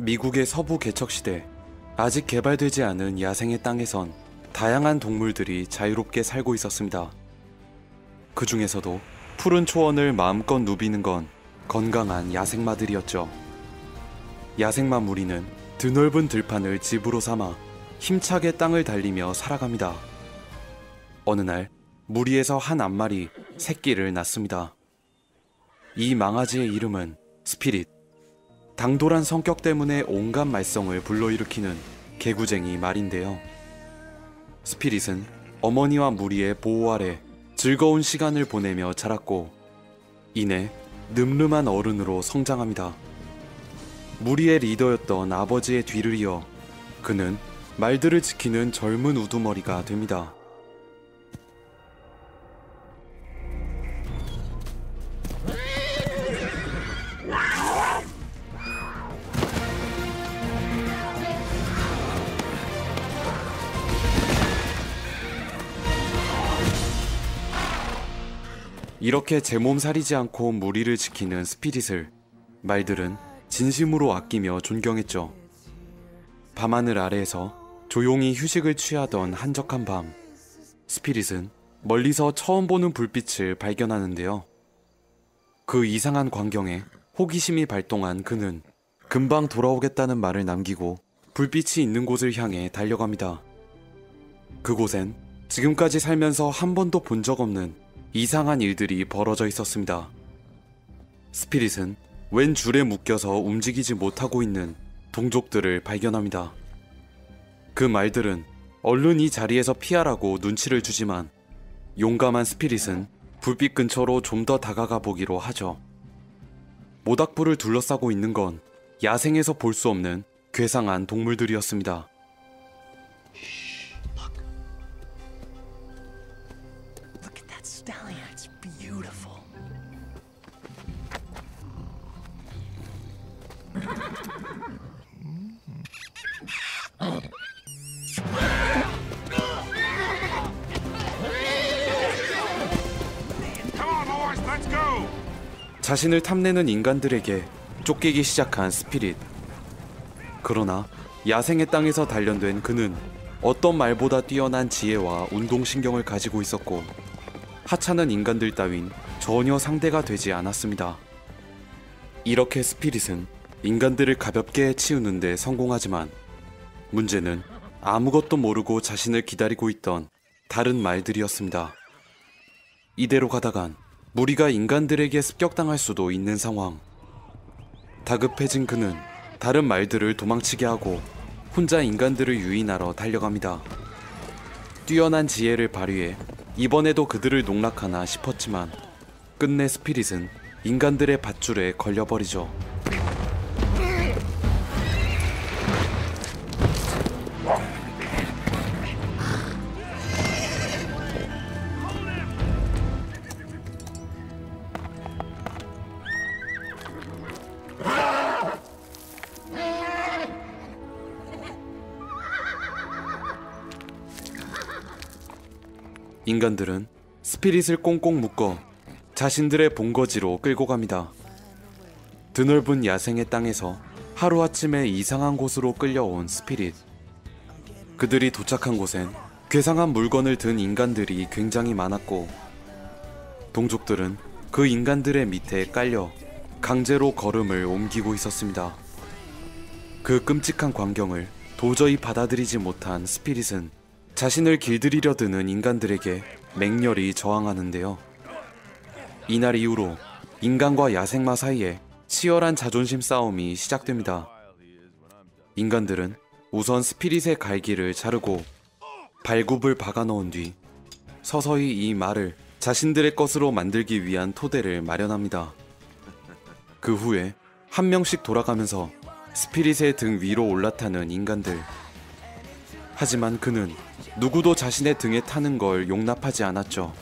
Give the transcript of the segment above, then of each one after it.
미국의 서부 개척시대, 아직 개발되지 않은 야생의 땅에선 다양한 동물들이 자유롭게 살고 있었습니다. 그 중에서도 푸른 초원을 마음껏 누비는 건 건강한 야생마들이었죠. 야생마 무리는 드넓은 들판을 집으로 삼아 힘차게 땅을 달리며 살아갑니다. 어느 날 무리에서 한 암말이 새끼를 낳습니다. 이 망아지의 이름은 스피릿. 당돌한 성격 때문에 온갖 말썽을 불러일으키는 개구쟁이 말인데요. 스피릿은 어머니와 무리의 보호 아래 즐거운 시간을 보내며 자랐고 이내 늠름한 어른으로 성장합니다. 무리의 리더였던 아버지의 뒤를 이어 그는 말들을 지키는 젊은 우두머리가 됩니다. 이렇게 제 몸살이지 않고 무리를 지키는 스피릿을 말들은 진심으로 아끼며 존경했죠. 밤하늘 아래에서 조용히 휴식을 취하던 한적한 밤, 스피릿은 멀리서 처음 보는 불빛을 발견하는데요. 그 이상한 광경에 호기심이 발동한 그는 금방 돌아오겠다는 말을 남기고 불빛이 있는 곳을 향해 달려갑니다. 그곳엔 지금까지 살면서 한 번도 본 적 없는 이상한 일들이 벌어져 있었습니다. 스피릿은 웬 줄에 묶여서 움직이지 못하고 있는 동족들을 발견합니다. 그 말들은 얼른 이 자리에서 피하라고 눈치를 주지만 용감한 스피릿은 불빛 근처로 좀 더 다가가 보기로 하죠. 모닥불을 둘러싸고 있는 건 야생에서 볼 수 없는 괴상한 동물들이었습니다. Stallion, it's beautiful. 자신을 탐내는 인간들에게 쫓기기 시작한 스피릿. 그러나 야생의 땅에서 단련된 그는 어떤 말보다 뛰어난 지혜와 운동신경을 가지고 있었고 하찮은 인간들 따윈 전혀 상대가 되지 않았습니다. 이렇게 스피릿은 인간들을 가볍게 치우는 데 성공하지만 문제는 아무것도 모르고 자신을 기다리고 있던 다른 말들이었습니다. 이대로 가다간 무리가 인간들에게 습격당할 수도 있는 상황. 다급해진 그는 다른 말들을 도망치게 하고 혼자 인간들을 유인하러 달려갑니다. 뛰어난 지혜를 발휘해 이번에도 그들을 농락하나 싶었지만 끝내 스피릿은 인간들의 밧줄에 걸려버리죠. 인간들은 스피릿을 꽁꽁 묶어 자신들의 본거지로 끌고 갑니다. 드넓은 야생의 땅에서 하루아침에 이상한 곳으로 끌려온 스피릿. 그들이 도착한 곳엔 괴상한 물건을 든 인간들이 굉장히 많았고 동족들은 그 인간들의 밑에 깔려 강제로 걸음을 옮기고 있었습니다. 그 끔찍한 광경을 도저히 받아들이지 못한 스피릿은 자신을 길들이려 드는 인간들에게 맹렬히 저항하는데요. 이날 이후로 인간과 야생마 사이에 치열한 자존심 싸움이 시작됩니다. 인간들은 우선 스피릿의 갈기를 자르고 발굽을 박아넣은 뒤 서서히 이 말을 자신들의 것으로 만들기 위한 토대를 마련합니다. 그 후에 한 명씩 돌아가면서 스피릿의 등 위로 올라타는 인간들. 하지만 그는 누구도 자신의 등에 타는 걸 용납하지 않았죠.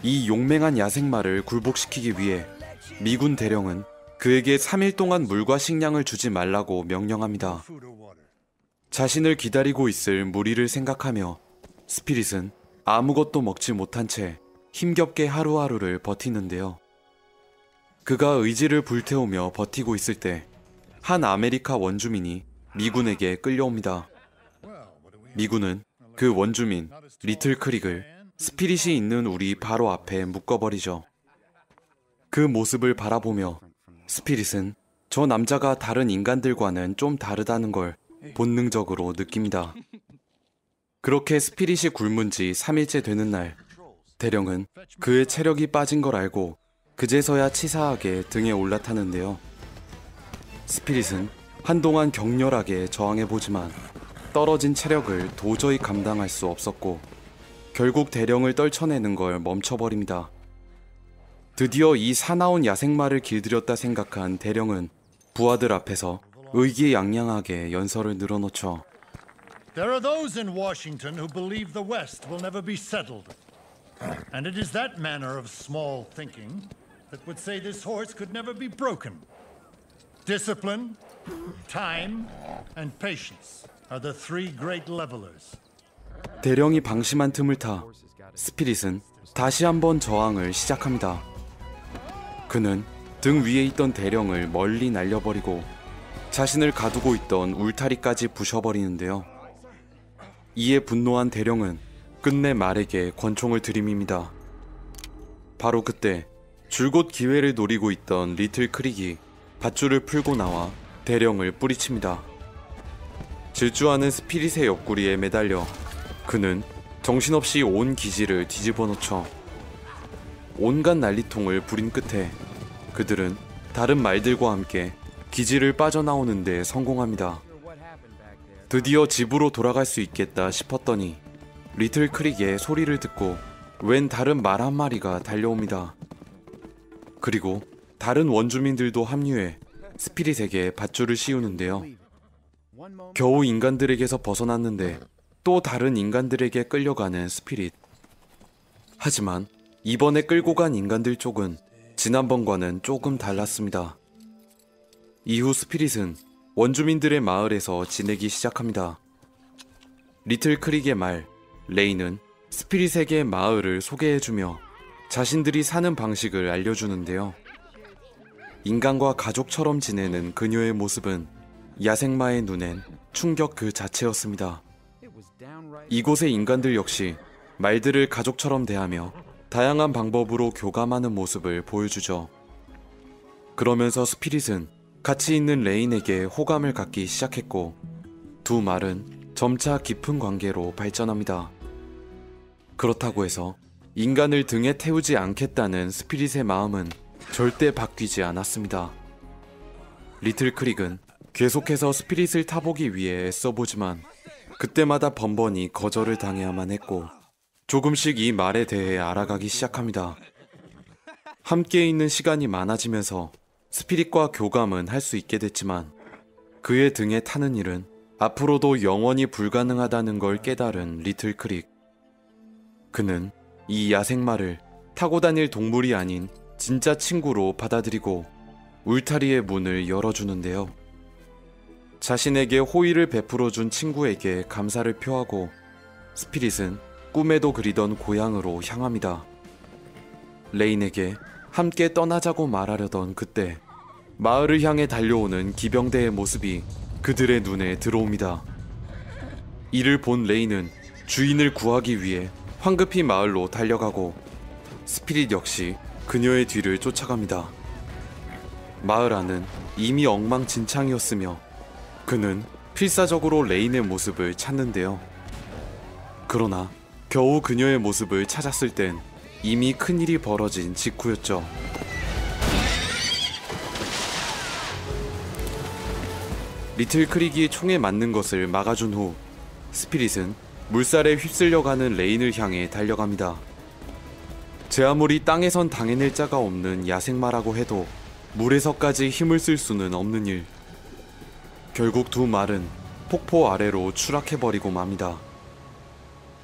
이 용맹한 야생마를 굴복시키기 위해 미군 대령은 그에게 3일 동안 물과 식량을 주지 말라고 명령합니다. 자신을 기다리고 있을 무리를 생각하며 스피릿은 아무것도 먹지 못한 채 힘겹게 하루하루를 버티는데요. 그가 의지를 불태우며 버티고 있을 때 한 아메리카 원주민이 미군에게 끌려옵니다. 미군은 그 원주민 리틀 크릭을 스피릿이 있는 우리 바로 앞에 묶어버리죠. 그 모습을 바라보며 스피릿은 저 남자가 다른 인간들과는 좀 다르다는 걸 본능적으로 느낍니다. 그렇게 스피릿이 굶은 지 3일째 되는 날, 대령은 그의 체력이 빠진 걸 알고 그제서야 치사하게 등에 올라타는데요. 스피릿은 한동안 격렬하게 저항해보지만 떨어진 체력을 도저히 감당할 수 없었고 결국 대령을 떨쳐내는 걸 멈춰버립니다. 드디어 이 사나운 야생마를 길들였다 생각한 대령은 부하들 앞에서 의기양양하게 연설을 늘어놓죠. There are those in Washington who believe the West will never be settled. And it is that manner of small thinking that would say this horse could never be broken. Discipline, time, and patience are the three great levelers. 대령이 방심한 틈을 타 스피릿은 다시 한번 저항을 시작합니다. 그는 등 위에 있던 대령을 멀리 날려버리고 자신을 가두고 있던 울타리까지 부셔버리는데요. 이에 분노한 대령은 끝내 말에게 권총을 들이밉니다. 바로 그때 줄곧 기회를 노리고 있던 리틀 크릭이 밧줄을 풀고 나와 대령을 뿌리칩니다. 질주하는 스피릿의 옆구리에 매달려 그는 정신없이 온 기지를 뒤집어 놓죠. 온갖 난리통을 부린 끝에 그들은 다른 말들과 함께 기지를 빠져나오는 데 성공합니다. 드디어 집으로 돌아갈 수 있겠다 싶었더니 리틀 크릭의 소리를 듣고 웬 다른 말 한 마리가 달려옵니다. 그리고 다른 원주민들도 합류해 스피릿에게 밧줄을 씌우는데요. 겨우 인간들에게서 벗어났는데 또 다른 인간들에게 끌려가는 스피릿. 하지만 이번에 끌고 간 인간들 쪽은 지난번과는 조금 달랐습니다. 이후 스피릿은 원주민들의 마을에서 지내기 시작합니다. 리틀 크릭의 말, 레이는 스피릿에게 마을을 소개해주며 자신들이 사는 방식을 알려주는데요. 인간과 가족처럼 지내는 그녀의 모습은 야생마의 눈엔 충격 그 자체였습니다. 이곳의 인간들 역시 말들을 가족처럼 대하며 다양한 방법으로 교감하는 모습을 보여주죠. 그러면서 스피릿은 같이 있는 레인에게 호감을 갖기 시작했고 두 말은 점차 깊은 관계로 발전합니다. 그렇다고 해서 인간을 등에 태우지 않겠다는 스피릿의 마음은 절대 바뀌지 않았습니다. 리틀 크릭은 계속해서 스피릿을 타보기 위해 애써보지만 그때마다 번번이 거절을 당해야만 했고 조금씩 이 말에 대해 알아가기 시작합니다. 함께 있는 시간이 많아지면서 스피릿과 교감은 할 수 있게 됐지만 그의 등에 타는 일은 앞으로도 영원히 불가능하다는 걸 깨달은 리틀 크릭. 그는 이 야생마를 타고 다닐 동물이 아닌 진짜 친구로 받아들이고 울타리의 문을 열어주는데요. 자신에게 호의를 베풀어준 친구에게 감사를 표하고 스피릿은 꿈에도 그리던 고향으로 향합니다. 레인에게 함께 떠나자고 말하려던 그때 마을을 향해 달려오는 기병대의 모습이 그들의 눈에 들어옵니다. 이를 본 레인은 주인을 구하기 위해 황급히 마을로 달려가고 스피릿 역시 그녀의 뒤를 쫓아갑니다. 마을 안은 이미 엉망진창이었으며 그는 필사적으로 레인의 모습을 찾는데요. 그러나 겨우 그녀의 모습을 찾았을 땐 이미 큰일이 벌어진 직후였죠. 리틀 크릭이 총에 맞는 것을 막아준 후 스피릿은 물살에 휩쓸려가는 레인을 향해 달려갑니다. 제 아무리 땅에선 당해낼 자가 없는 야생마라고 해도 물에서까지 힘을 쓸 수는 없는 일. 결국 두 말은 폭포 아래로 추락해버리고 맙니다.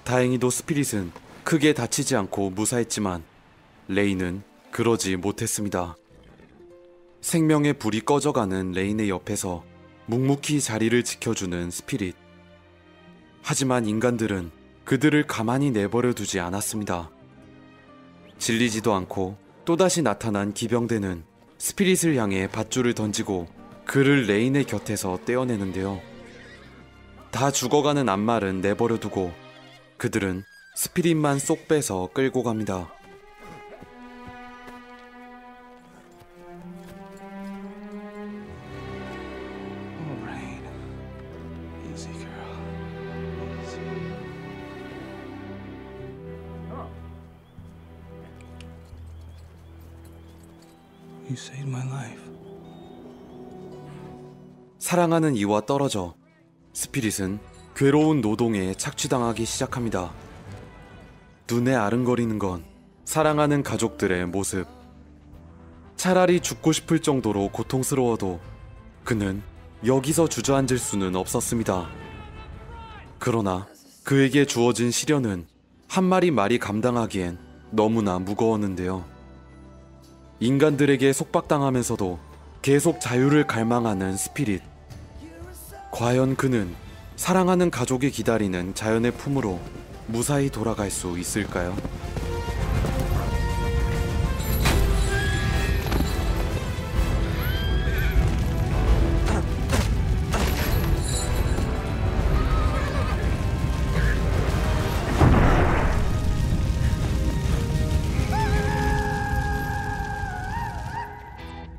다행히도 스피릿은 크게 다치지 않고 무사했지만 레인은 그러지 못했습니다. 생명의 불이 꺼져가는 레인의 옆에서 묵묵히 자리를 지켜주는 스피릿. 하지만 인간들은 그들을 가만히 내버려 두지 않았습니다. 질리지도 않고 또다시 나타난 기병대는 스피릿을 향해 밧줄을 던지고 그를 레인의 곁에서 떼어내는데요. 다 죽어가는 암말은 내버려두고 그들은 스피릿만 쏙 빼서 끌고 갑니다. Easy, girl. Easy. You saved my life. 사랑하는 이와 떨어져 스피릿은 괴로운 노동에 착취당하기 시작합니다. 눈에 아른거리는 건 사랑하는 가족들의 모습. 차라리 죽고 싶을 정도로 고통스러워도 그는 여기서 주저앉을 수는 없었습니다. 그러나 그에게 주어진 시련은 한 마리 말이 감당하기엔 너무나 무거웠는데요. 인간들에게 속박당하면서도 계속 자유를 갈망하는 스피릿. 과연 그는 사랑하는 가족이 기다리는 자연의 품으로 무사히 돌아갈 수 있을까요?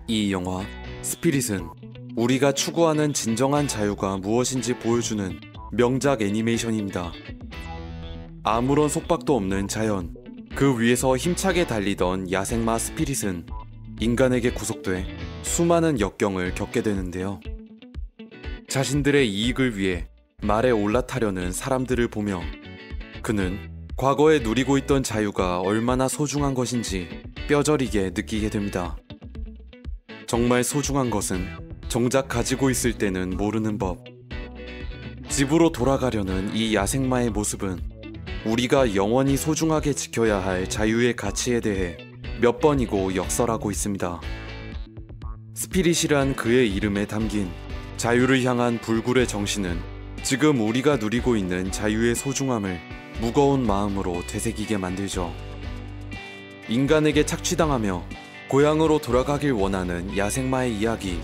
이 영화 스피릿은 우리가 추구하는 진정한 자유가 무엇인지 보여주는 명작 애니메이션입니다. 아무런 속박도 없는 자연, 그 위에서 힘차게 달리던 야생마 스피릿은 인간에게 구속돼 수많은 역경을 겪게 되는데요. 자신들의 이익을 위해 말에 올라타려는 사람들을 보며 그는 과거에 누리고 있던 자유가 얼마나 소중한 것인지 뼈저리게 느끼게 됩니다. 정말 소중한 것은 정작 가지고 있을 때는 모르는 법. 집으로 돌아가려는 이 야생마의 모습은 우리가 영원히 소중하게 지켜야 할 자유의 가치에 대해 몇 번이고 역설하고 있습니다. 스피릿이란 그의 이름에 담긴 자유를 향한 불굴의 정신은 지금 우리가 누리고 있는 자유의 소중함을 무거운 마음으로 되새기게 만들죠. 인간에게 착취당하며 고향으로 돌아가길 원하는 야생마의 이야기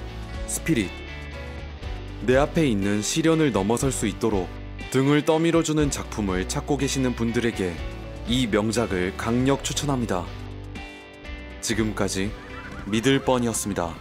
스피릿. 내 앞에 있는 시련을 넘어설 수 있도록 등을 떠밀어주는 작품을 찾고 계시는 분들에게 이 명작을 강력 추천합니다. 지금까지 미들뻔이었습니다.